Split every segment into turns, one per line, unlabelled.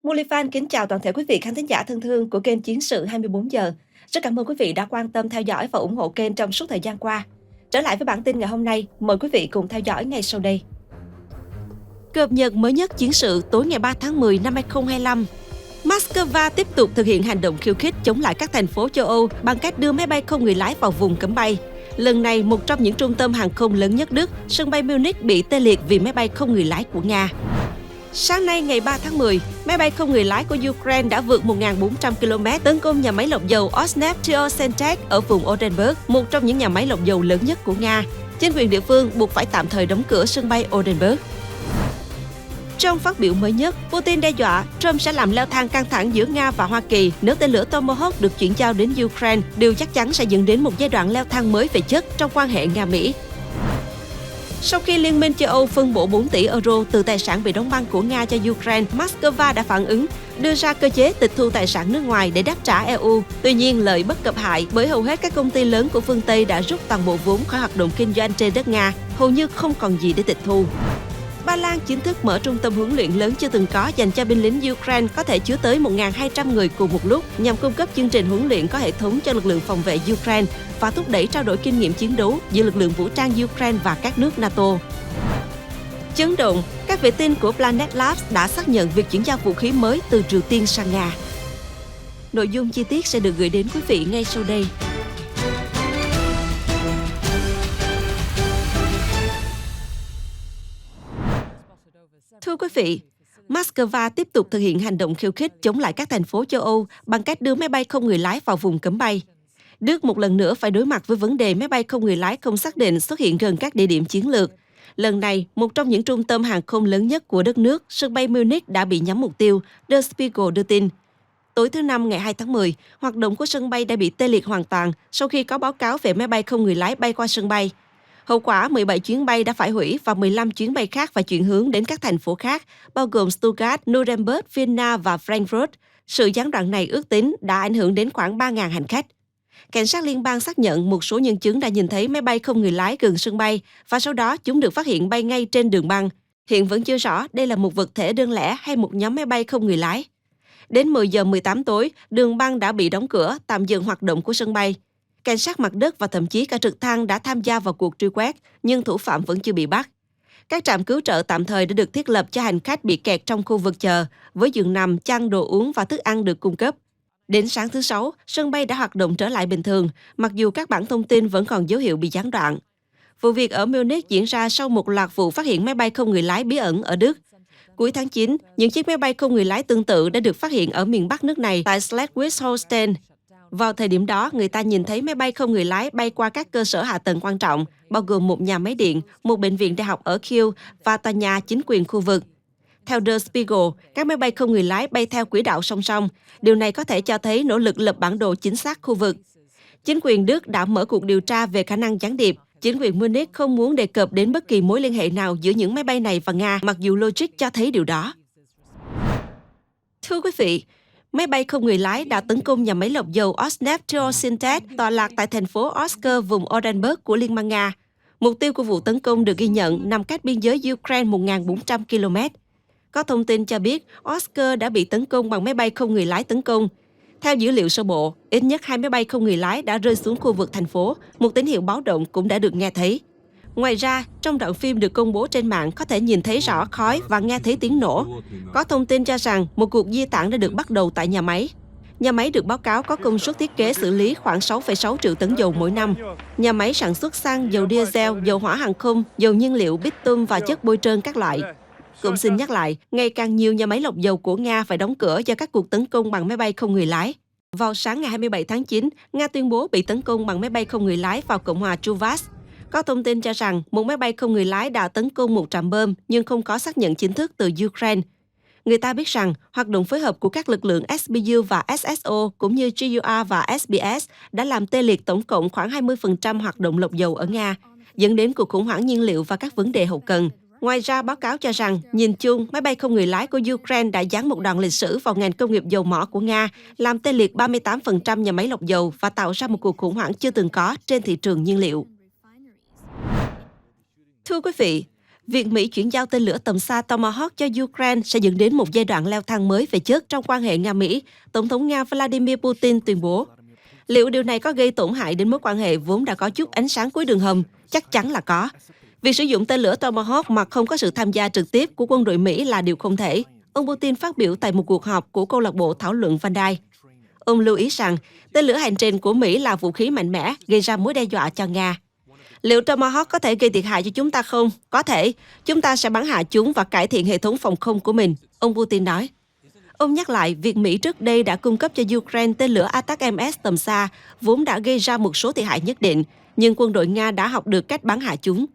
Mulifan kính chào toàn thể quý vị khán thính giả thân thương của kênh Chiến sự 24 giờ. Rất cảm ơn quý vị đã quan tâm theo dõi và ủng hộ kênh trong suốt thời gian qua. Trở lại với bản tin ngày hôm nay, mời quý vị cùng theo dõi ngay sau đây. Cập nhật mới nhất chiến sự tối ngày 3 tháng 10 năm 2025. Moscow tiếp tục thực hiện hành động khiêu khích chống lại các thành phố châu Âu bằng cách đưa máy bay không người lái vào vùng cấm bay. Lần này, một trong những trung tâm hàng không lớn nhất Đức, sân bay Munich bị tê liệt vì máy bay không người lái của Nga. Sáng nay ngày 3 tháng 10, máy bay không người lái của Ukraine đã vượt 1.400 km tấn công nhà máy lọc dầu Rosneft ở vùng Orenburg, một trong những nhà máy lọc dầu lớn nhất của Nga. Chính quyền địa phương buộc phải tạm thời đóng cửa sân bay Orenburg. Trong phát biểu mới nhất, Putin đe dọa Trump sẽ làm leo thang căng thẳng giữa Nga và Hoa Kỳ nếu tên lửa Tomahawk được chuyển giao đến Ukraine. Điều chắc chắn sẽ dẫn đến một giai đoạn leo thang mới về chất trong quan hệ Nga-Mỹ. Sau khi Liên minh châu Âu phân bổ 4 tỷ euro từ tài sản bị đóng băng của Nga cho Ukraine, Moscow đã phản ứng, đưa ra cơ chế tịch thu tài sản nước ngoài để đáp trả EU. Tuy nhiên, lợi bất cập hại bởi hầu hết các công ty lớn của phương Tây đã rút toàn bộ vốn khỏi hoạt động kinh doanh trên đất Nga, hầu như không còn gì để tịch thu. Ba Lan chính thức mở trung tâm huấn luyện lớn chưa từng có dành cho binh lính Ukraine có thể chứa tới 1.200 người cùng một lúc nhằm cung cấp chương trình huấn luyện có hệ thống cho lực lượng phòng vệ Ukraine và thúc đẩy trao đổi kinh nghiệm chiến đấu giữa lực lượng vũ trang Ukraine và các nước NATO. Chấn động, các vệ tinh của Planet Labs đã xác nhận việc chuyển giao vũ khí mới từ Triều Tiên sang Nga. Nội dung chi tiết sẽ được gửi đến quý vị ngay sau đây. Thưa quý vị, Moscow tiếp tục thực hiện hành động khiêu khích chống lại các thành phố châu Âu bằng cách đưa máy bay không người lái vào vùng cấm bay. Đức một lần nữa phải đối mặt với vấn đề máy bay không người lái không xác định xuất hiện gần các địa điểm chiến lược. Lần này, một trong những trung tâm hàng không lớn nhất của đất nước, sân bay Munich đã bị nhắm mục tiêu, Der Spiegel đưa tin. Tối thứ Năm ngày 2 tháng 10, hoạt động của sân bay đã bị tê liệt hoàn toàn sau khi có báo cáo về máy bay không người lái bay qua sân bay. Hậu quả, 17 chuyến bay đã phải hủy và 15 chuyến bay khác phải chuyển hướng đến các thành phố khác, bao gồm Stuttgart, Nuremberg, Vienna và Frankfurt. Sự gián đoạn này ước tính đã ảnh hưởng đến khoảng 3.000 hành khách. Cảnh sát liên bang xác nhận một số nhân chứng đã nhìn thấy máy bay không người lái gần sân bay và sau đó chúng được phát hiện bay ngay trên đường băng. Hiện vẫn chưa rõ đây là một vật thể đơn lẻ hay một nhóm máy bay không người lái. Đến 10 giờ 18 tối, đường băng đã bị đóng cửa, tạm dừng hoạt động của sân bay. Cảnh sát mặt đất và thậm chí cả trực thăng đã tham gia vào cuộc truy quét, nhưng thủ phạm vẫn chưa bị bắt. Các trạm cứu trợ tạm thời đã được thiết lập cho hành khách bị kẹt trong khu vực chờ, với giường nằm, chăn, đồ uống và thức ăn được cung cấp. Đến sáng thứ Sáu, sân bay đã hoạt động trở lại bình thường, mặc dù các bản thông tin vẫn còn dấu hiệu bị gián đoạn. Vụ việc ở Munich diễn ra sau một loạt vụ phát hiện máy bay không người lái bí ẩn ở Đức. Cuối tháng 9, những chiếc máy bay không người lái tương tự đã được phát hiện ở miền Bắc nước này tại Schleswig-Holstein. Vào thời điểm đó, người ta nhìn thấy máy bay không người lái bay qua các cơ sở hạ tầng quan trọng, bao gồm một nhà máy điện, một bệnh viện đại học ở Kiel và tòa nhà chính quyền khu vực. Theo Der Spiegel, các máy bay không người lái bay theo quỹ đạo song song. Điều này có thể cho thấy nỗ lực lập bản đồ chính xác khu vực. Chính quyền Đức đã mở cuộc điều tra về khả năng gián điệp. Chính quyền Munich không muốn đề cập đến bất kỳ mối liên hệ nào giữa những máy bay này và Nga, mặc dù logic cho thấy điều đó. Thưa quý vị, máy bay không người lái đã tấn công nhà máy lọc dầu Rosneft tọa lạc tại thành phố Orsk, vùng Orenburg của Liên bang Nga. Mục tiêu của vụ tấn công được ghi nhận nằm cách biên giới Ukraine 1.400 km. Có thông tin cho biết Orsk đã bị tấn công bằng máy bay không người lái tấn công. Theo dữ liệu sơ bộ, ít nhất 2 máy bay không người lái đã rơi xuống khu vực thành phố, một tín hiệu báo động cũng đã được nghe thấy. Ngoài ra, trong đoạn phim được công bố trên mạng có thể nhìn thấy rõ khói và nghe thấy tiếng nổ. Có thông tin cho rằng một cuộc di tản đã được bắt đầu tại nhà máy. Nhà máy được báo cáo có công suất thiết kế xử lý khoảng 6,6 triệu tấn dầu mỗi năm. Nhà máy sản xuất xăng, dầu diesel, dầu hỏa hàng không, dầu nhiên liệu, bitumen và chất bôi trơn các loại. Cũng xin nhắc lại, ngày càng nhiều nhà máy lọc dầu của Nga phải đóng cửa do các cuộc tấn công bằng máy bay không người lái. Vào sáng ngày 27 tháng 9, Nga tuyên bố bị tấn công bằng máy bay không người lái vào Cộng hòa Chuvas. Có thông tin cho rằng một máy bay không người lái đã tấn công một trạm bơm nhưng không có xác nhận chính thức từ Ukraine. Người ta biết rằng hoạt động phối hợp của các lực lượng SBU và SSO cũng như GUR và SBS đã làm tê liệt tổng cộng khoảng 20% hoạt động lọc dầu ở Nga, dẫn đến cuộc khủng hoảng nhiên liệu và các vấn đề hậu cần. Ngoài ra, báo cáo cho rằng, nhìn chung, máy bay không người lái của Ukraine đã giáng một đòn lịch sử vào ngành công nghiệp dầu mỏ của Nga, làm tê liệt 38% nhà máy lọc dầu và tạo ra một cuộc khủng hoảng chưa từng có trên thị trường nhiên liệu. Thưa quý vị, Việc Mỹ chuyển giao tên lửa tầm xa Tomahawk cho Ukraine sẽ dẫn đến một giai đoạn leo thang mới về chất trong quan hệ Nga-Mỹ, Tổng thống Nga Vladimir Putin tuyên bố. Liệu điều này có gây tổn hại đến mối quan hệ vốn đã có chút ánh sáng cuối đường hầm? Chắc chắn là có. Việc sử dụng tên lửa Tomahawk mà không có sự tham gia trực tiếp của quân đội Mỹ là điều không thể. Ông Putin phát biểu tại một cuộc họp của câu lạc bộ thảo luận Van Dyne. Ông lưu ý rằng tên lửa hành trình của Mỹ là vũ khí mạnh mẽ, gây ra mối đe dọa cho Nga. Liệu Tomahawk có thể gây thiệt hại cho chúng ta không? Có thể. Chúng ta sẽ bắn hạ chúng và cải thiện hệ thống phòng không của mình, ông Putin nói. Ông nhắc lại việc Mỹ trước đây đã cung cấp cho Ukraine tên lửa Attack-MS tầm xa, vốn đã gây ra một số thiệt hại nhất định, nhưng quân đội Nga đã học được cách bắn hạ chúng.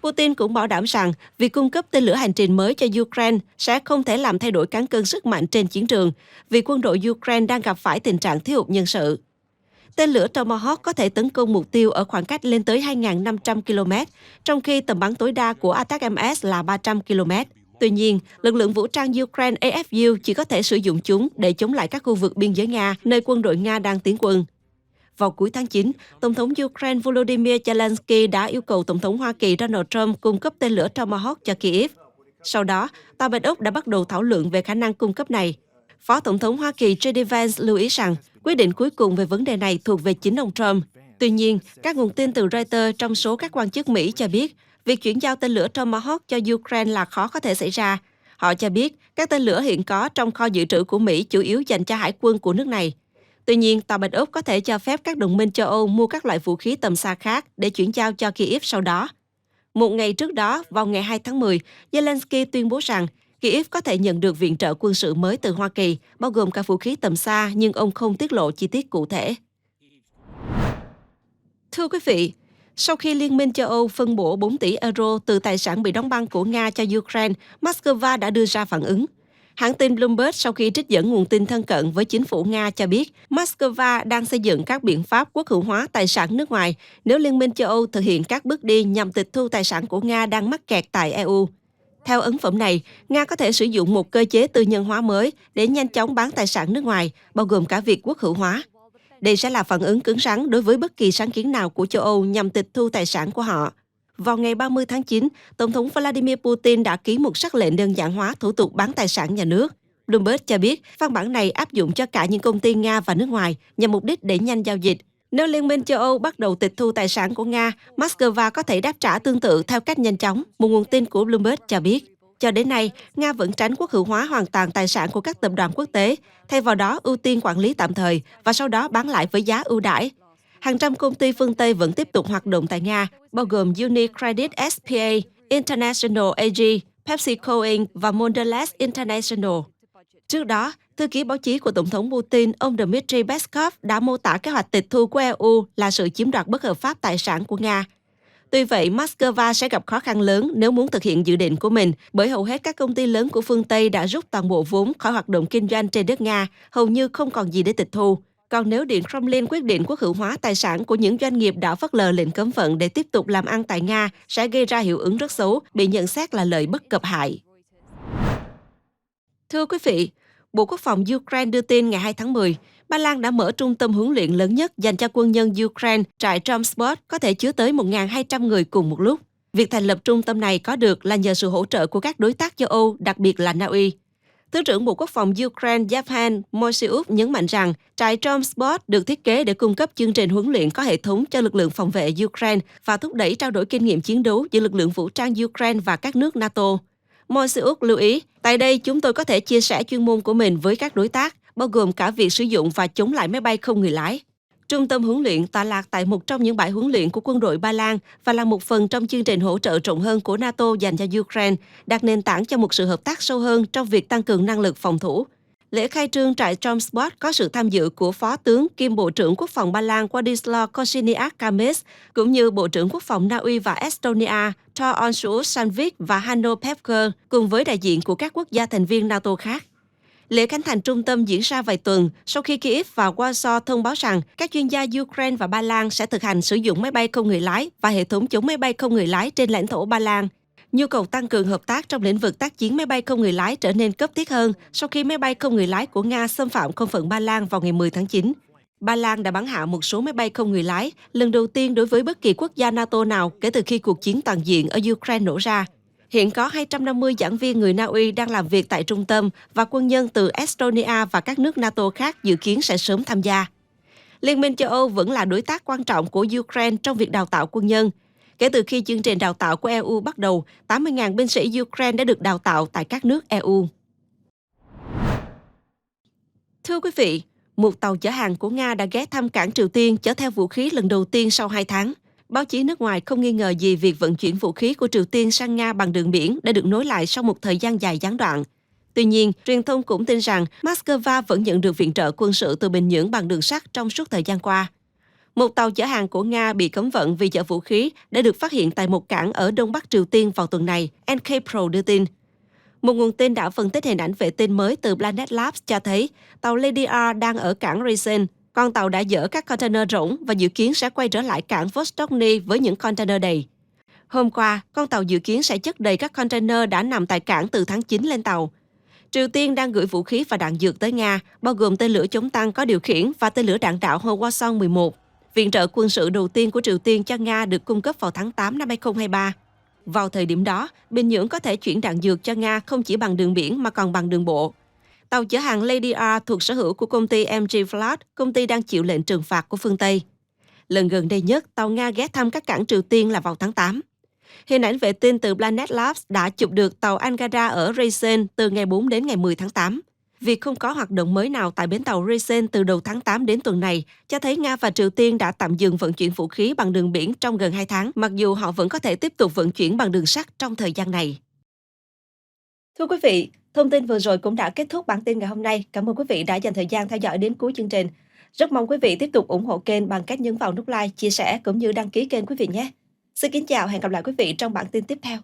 Putin cũng bảo đảm rằng việc cung cấp tên lửa hành trình mới cho Ukraine sẽ không thể làm thay đổi cán cân sức mạnh trên chiến trường, vì quân đội Ukraine đang gặp phải tình trạng thiếu hụt nhân sự. Tên lửa Tomahawk có thể tấn công mục tiêu ở khoảng cách lên tới 2.500 km, trong khi tầm bắn tối đa của Attack-MS là 300 km. Tuy nhiên, lực lượng vũ trang Ukraine AFU chỉ có thể sử dụng chúng để chống lại các khu vực biên giới Nga, nơi quân đội Nga đang tiến quân. Vào cuối tháng 9, Tổng thống Ukraine Volodymyr Zelensky đã yêu cầu Tổng thống Hoa Kỳ Donald Trump cung cấp tên lửa Tomahawk cho Kyiv. Sau đó, Tòa Bạch Ốc đã bắt đầu thảo luận về khả năng cung cấp này. Phó Tổng thống Hoa Kỳ JD Vance lưu ý rằng quyết định cuối cùng về vấn đề này thuộc về chính ông Trump. Tuy nhiên, các nguồn tin từ Reuters trong số các quan chức Mỹ cho biết việc chuyển giao tên lửa Tomahawk cho Ukraine là khó có thể xảy ra. Họ cho biết các tên lửa hiện có trong kho dự trữ của Mỹ chủ yếu dành cho hải quân của nước này. Tuy nhiên, Tòa Bạch Ốc có thể cho phép các đồng minh châu Âu mua các loại vũ khí tầm xa khác để chuyển giao cho Kyiv sau đó. Một ngày trước đó, vào ngày 2 tháng 10, Zelensky tuyên bố rằng Kyiv có thể nhận được viện trợ quân sự mới từ Hoa Kỳ, bao gồm cả vũ khí tầm xa, nhưng ông không tiết lộ chi tiết cụ thể. Thưa quý vị, sau khi Liên minh châu Âu phân bổ 4 tỷ euro từ tài sản bị đóng băng của Nga cho Ukraine, Moscow đã đưa ra phản ứng. Hãng tin Bloomberg sau khi trích dẫn nguồn tin thân cận với chính phủ Nga cho biết Moscow đang xây dựng các biện pháp quốc hữu hóa tài sản nước ngoài nếu Liên minh châu Âu thực hiện các bước đi nhằm tịch thu tài sản của Nga đang mắc kẹt tại EU. Theo ấn phẩm này, Nga có thể sử dụng một cơ chế tư nhân hóa mới để nhanh chóng bán tài sản nước ngoài, bao gồm cả việc quốc hữu hóa. Đây sẽ là phản ứng cứng rắn đối với bất kỳ sáng kiến nào của châu Âu nhằm tịch thu tài sản của họ. Vào ngày 30 tháng 9, Tổng thống Vladimir Putin đã ký một sắc lệnh đơn giản hóa thủ tục bán tài sản nhà nước. Bloomberg cho biết văn bản này áp dụng cho cả những công ty Nga và nước ngoài nhằm mục đích đẩy nhanh giao dịch. Nếu Liên minh châu Âu bắt đầu tịch thu tài sản của Nga, Moscow có thể đáp trả tương tự theo cách nhanh chóng, một nguồn tin của Bloomberg cho biết. Cho đến nay, Nga vẫn tránh quốc hữu hóa hoàn toàn tài sản của các tập đoàn quốc tế, thay vào đó ưu tiên quản lý tạm thời và sau đó bán lại với giá ưu đãi. Hàng trăm công ty phương Tây vẫn tiếp tục hoạt động tại Nga, bao gồm Unicredit SPA, International AG, PepsiCo Inc. và Mondelez International. Trước đó, thư ký báo chí của Tổng thống Putin, ông Dmitry Peskov đã mô tả kế hoạch tịch thu của EU là sự chiếm đoạt bất hợp pháp tài sản của Nga. Tuy vậy, Moscow sẽ gặp khó khăn lớn nếu muốn thực hiện dự định của mình, bởi hầu hết các công ty lớn của phương Tây đã rút toàn bộ vốn khỏi hoạt động kinh doanh trên đất Nga, hầu như không còn gì để tịch thu. Còn nếu Điện Kremlin quyết định quốc hữu hóa tài sản của những doanh nghiệp đã phớt lờ lệnh cấm vận để tiếp tục làm ăn tại Nga, sẽ gây ra hiệu ứng rất xấu, bị nhận xét là lợi bất cập hại. Thưa quý vị, Bộ Quốc phòng Ukraine đưa tin ngày 2 tháng 10, Ba Lan đã mở trung tâm huấn luyện lớn nhất dành cho quân nhân Ukraine, trại Tromsport có thể chứa tới 1.200 người cùng một lúc. Việc thành lập trung tâm này có được là nhờ sự hỗ trợ của các đối tác châu Âu, đặc biệt là Na Uy. Thứ trưởng Bộ Quốc phòng Ukraine Yevhen Moiseev nhấn mạnh rằng trại Tromsport được thiết kế để cung cấp chương trình huấn luyện có hệ thống cho lực lượng phòng vệ Ukraine và thúc đẩy trao đổi kinh nghiệm chiến đấu giữa lực lượng vũ trang Ukraine và các nước NATO. Moiseev lưu ý, tại đây chúng tôi có thể chia sẻ chuyên môn của mình với các đối tác, bao gồm cả việc sử dụng và chống lại máy bay không người lái. Trung tâm huấn luyện tọa lạc tại một trong những bãi huấn luyện của quân đội Ba Lan và là một phần trong chương trình hỗ trợ rộng hơn của NATO dành cho Ukraine, đặt nền tảng cho một sự hợp tác sâu hơn trong việc tăng cường năng lực phòng thủ. Lễ khai trương trại Tromsport có sự tham dự của Phó tướng kiêm Bộ trưởng Quốc phòng Ba Lan Władysław Kosiniak-Kamysz, cũng như Bộ trưởng Quốc phòng Na Uy và Estonia Tor Ondruch-Sandvik và Hanno Pevker, cùng với đại diện của các quốc gia thành viên NATO khác. Lễ khánh thành trung tâm diễn ra vài tuần sau khi Kyiv và Warsaw thông báo rằng các chuyên gia Ukraine và Ba Lan sẽ thực hành sử dụng máy bay không người lái và hệ thống chống máy bay không người lái trên lãnh thổ Ba Lan. Nhu cầu tăng cường hợp tác trong lĩnh vực tác chiến máy bay không người lái trở nên cấp thiết hơn sau khi máy bay không người lái của Nga xâm phạm không phận Ba Lan vào ngày 10 tháng 9. Ba Lan đã bắn hạ một số máy bay không người lái, lần đầu tiên đối với bất kỳ quốc gia NATO nào kể từ khi cuộc chiến toàn diện ở Ukraine nổ ra. Hiện có 250 giảng viên người Na Uy đang làm việc tại trung tâm và quân nhân từ Estonia và các nước NATO khác dự kiến sẽ sớm tham gia. Liên minh châu Âu vẫn là đối tác quan trọng của Ukraine trong việc đào tạo quân nhân. Kể từ khi chương trình đào tạo của EU bắt đầu, 80.000 binh sĩ Ukraine đã được đào tạo tại các nước EU. Thưa quý vị, một tàu chở hàng của Nga đã ghé thăm cảng Triều Tiên chở theo vũ khí lần đầu tiên sau 2 tháng. Báo chí nước ngoài không nghi ngờ gì việc vận chuyển vũ khí của Triều Tiên sang Nga bằng đường biển đã được nối lại sau một thời gian dài gián đoạn. Tuy nhiên, truyền thông cũng tin rằng Moscow vẫn nhận được viện trợ quân sự từ Bình Nhưỡng bằng đường sắt trong suốt thời gian qua. Một tàu chở hàng của Nga bị cấm vận vì chở vũ khí đã được phát hiện tại một cảng ở Đông Bắc Triều Tiên vào tuần này, NK-Pro đưa tin. Một nguồn tin đã phân tích hình ảnh vệ tinh mới từ Planet Labs cho thấy tàu Lady R đang ở cảng Ryazan. Con tàu đã dỡ các container rỗng và dự kiến sẽ quay trở lại cảng Vostokny với những container đầy. Hôm qua, con tàu dự kiến sẽ chất đầy các container đã nằm tại cảng từ tháng 9 lên tàu. Triều Tiên đang gửi vũ khí và đạn dược tới Nga, bao gồm tên lửa chống tăng có điều khiển và tên lửa đạn đạo Hwasong-11. Viện trợ quân sự đầu tiên của Triều Tiên cho Nga được cung cấp vào tháng 8 năm 2023. Vào thời điểm đó, Bình Nhưỡng có thể chuyển đạn dược cho Nga không chỉ bằng đường biển mà còn bằng đường bộ. Tàu chở hàng Lady R thuộc sở hữu của công ty MG Flat, công ty đang chịu lệnh trừng phạt của phương Tây. Lần gần đây nhất, tàu Nga ghé thăm các cảng Triều Tiên là vào tháng 8. Hình ảnh vệ tinh từ Planet Labs đã chụp được tàu Angara ở Ryazan từ ngày 4 đến ngày 10 tháng 8. Việc không có hoạt động mới nào tại bến tàu Ryazan từ đầu tháng 8 đến tuần này cho thấy Nga và Triều Tiên đã tạm dừng vận chuyển vũ khí bằng đường biển trong gần 2 tháng, mặc dù họ vẫn có thể tiếp tục vận chuyển bằng đường sắt trong thời gian này. Thưa quý vị, thông tin vừa rồi cũng đã kết thúc bản tin ngày hôm nay. Cảm ơn quý vị đã dành thời gian theo dõi đến cuối chương trình. Rất mong quý vị tiếp tục ủng hộ kênh bằng cách nhấn vào nút like, chia sẻ cũng như đăng ký kênh quý vị nhé. Xin kính chào, hẹn gặp lại quý vị trong bản tin tiếp theo.